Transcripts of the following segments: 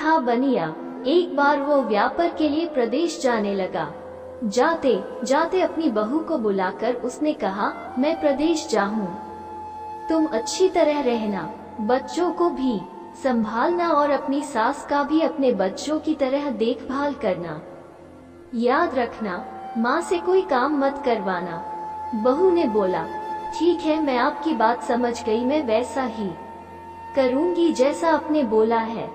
था बनिया। एक बार वो व्यापार के लिए प्रदेश जाने लगा। जाते जाते अपनी बहू को बुलाकर उसने कहा, मैं प्रदेश जाऊं, तुम अच्छी तरह रहना, बच्चों को भी संभालना और अपनी सास का भी अपने बच्चों की तरह देखभाल करना। याद रखना, माँ से कोई काम मत करवाना। बहू ने बोला, ठीक है, मैं आपकी बात समझ गई, मैं वैसा ही करूंगी जैसा आपने बोला है।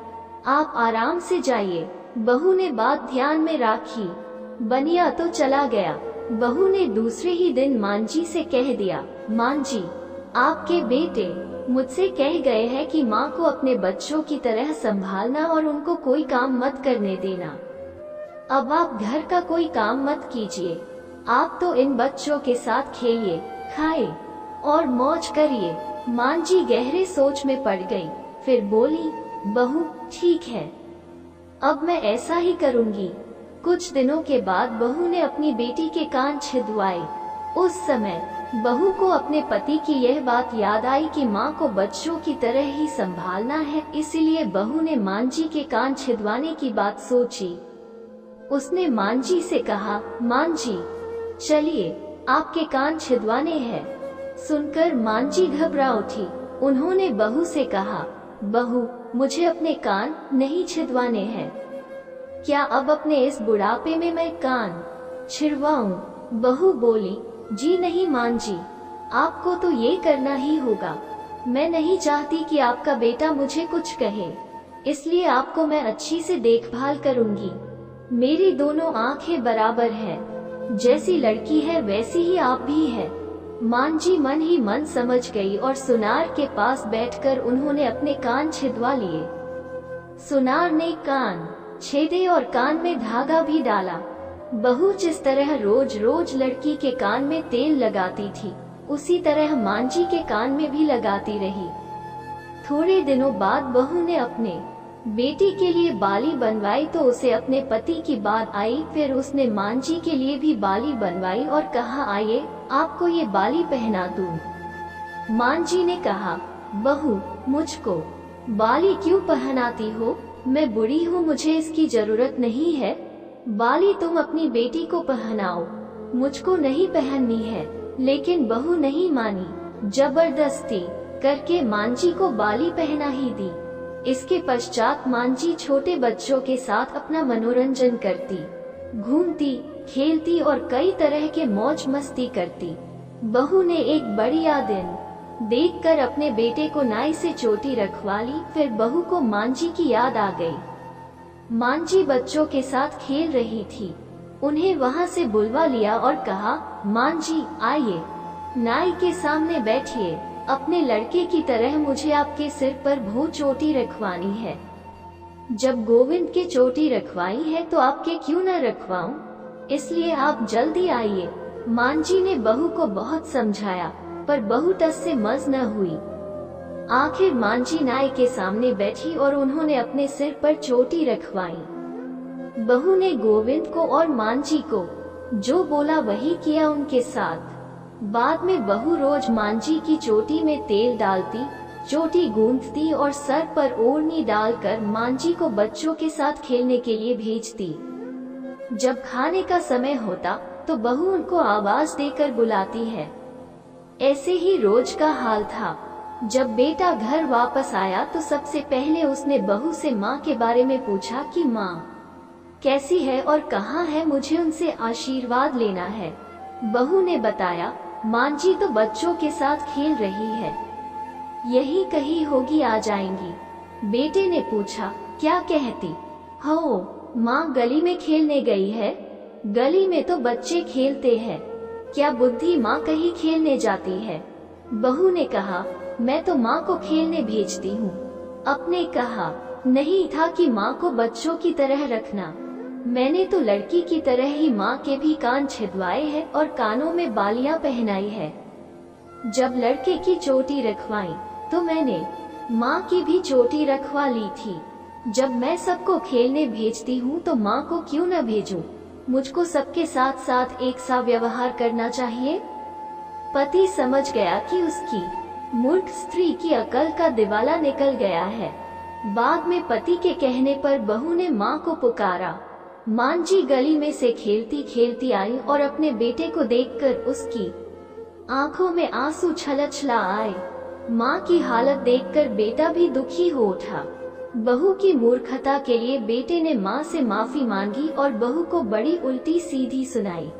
आप आराम से जाइए। बहू ने बात ध्यान में रखी। बनिया तो चला गया। बहू ने दूसरे ही दिन मांझी से कह दिया, मांझी, आपके बेटे मुझसे कह गए हैं कि माँ को अपने बच्चों की तरह संभालना और उनको कोई काम मत करने देना। अब आप घर का कोई काम मत कीजिए, आप तो इन बच्चों के साथ खेलिए, खाए और मौज करिए। मांझी गहरे सोच में पड़ गई, फिर बोली, बहू ठीक है, अब मैं ऐसा ही करूंगी। कुछ दिनों के बाद बहू ने अपनी बेटी के कान छिदवाए। उस समय बहू को अपने पति की यह बात याद आई कि माँ को बच्चों की तरह ही संभालना है, इसीलिए बहू ने मांझी के कान छिदवाने की बात सोची। उसने मांझी से कहा, मांझी चलिए, आपके कान छिदवाने हैं। सुनकर मांझी घबरा उठी। उन्होंने बहू से कहा, बहू मुझे अपने कान नहीं छिदवाने हैं, क्या अब अपने इस बुढ़ापे में मैं कान छिदवाऊं? बहू बोली, जी नहीं मांझी, आपको तो ये करना ही होगा। मैं नहीं चाहती कि आपका बेटा मुझे कुछ कहे, इसलिए आपको मैं अच्छी से देखभाल करूंगी। मेरी दोनों आंखें बराबर हैं, जैसी लड़की है वैसी ही आप भी है। मांझी मन ही मन समझ गई और सुनार के पास बैठकर उन्होंने अपने कान छिदवा लिए। सुनार ने कान छेदे और कान में धागा भी डाला। बहू जिस तरह रोज रोज लड़की के कान में तेल लगाती थी, उसी तरह मांझी के कान में भी लगाती रही। थोड़े दिनों बाद बहू ने अपने बेटी के लिए बाली बनवाई तो उसे अपने पति की बात आई। फिर उसने मांझी के लिए भी बाली बनवाई और कहा, आइए आपको ये बाली पहना दूं। मांझी ने कहा, बहू मुझको बाली क्यों पहनाती हो? मैं बूढ़ी हूँ, मुझे इसकी जरूरत नहीं है। बाली तुम अपनी बेटी को पहनाओ, मुझको नहीं पहननी है। लेकिन बहू नहीं मानी, जबरदस्ती करके मांझी को बाली पहना ही दी। इसके पश्चात मांझी छोटे बच्चों के साथ अपना मनोरंजन करती, घूमती, खेलती और कई तरह के मौज मस्ती करती। बहू ने एक बढ़िया दिन देखकर अपने बेटे को नाई से चोटी रखवा ली। फिर बहू को मांझी की याद आ गई। मांझी बच्चों के साथ खेल रही थी, उन्हें वहां से बुलवा लिया और कहा, मांझी आइए, नाई के सामने बैठिए। अपने लड़के की तरह मुझे आपके सिर पर भू चोटी रखवानी है। जब गोविंद के चोटी रखवाई है तो आपके क्यों न रखवाऊं? इसलिए आप जल्दी आइए। मांझी ने बहू को बहुत समझाया, पर बहू टस से मस न हुई। आखिर मांझी नाई के सामने बैठी और उन्होंने अपने सिर पर चोटी रखवाई। बहू ने गोविंद को और मांझी को जो बोला वही किया उनके साथ। बाद में बहू रोज मांझी की चोटी में तेल डालती, चोटी गूंथती और सर पर ओढ़नी डालकर मांझी को बच्चों के साथ खेलने के लिए भेजती। जब खाने का समय होता तो बहू उनको आवाज देकर बुलाती है। ऐसे ही रोज का हाल था। जब बेटा घर वापस आया तो सबसे पहले उसने बहू से माँ के बारे में पूछा कि माँ कैसी है और कहाँ है, मुझे उनसे आशीर्वाद लेना है। बहू ने बताया, मांझी तो बच्चों के साथ खेल रही है, यही कहीं होगी, आ जाएंगी। बेटे ने पूछा, क्या कहती हो माँ? गली में खेलने गई है। गली में तो बच्चे खेलते हैं, क्या बुद्धि माँ कहीं खेलने जाती है? बहू ने कहा, मैं तो माँ को खेलने भेजती हूँ। अपने कहा नहीं था कि माँ को बच्चों की तरह रखना। मैंने तो लड़की की तरह ही माँ के भी कान छिदवाए हैं और कानों में बालियां पहनाई है। जब लड़के की चोटी रखवाई तो मैंने माँ की भी चोटी रखवा ली थी। जब मैं सबको खेलने भेजती हूँ तो माँ को क्यों न भेजूं? मुझको सबके साथ साथ एक सा व्यवहार करना चाहिए। पति समझ गया कि उसकी मूर्ख स्त्री की अकल का दिवाला निकल गया है। बाद में पति के कहने पर बहू ने माँ को पुकारा। मांझी गली में से खेलती खेलती आई और अपने बेटे को देखकर उसकी आंखों में आंसू छलछला आए। माँ की हालत देखकर बेटा भी दुखी हो उठा। बहू की मूर्खता के लिए बेटे ने माँ से माफी मांगी और बहू को बड़ी उल्टी सीधी सुनाई।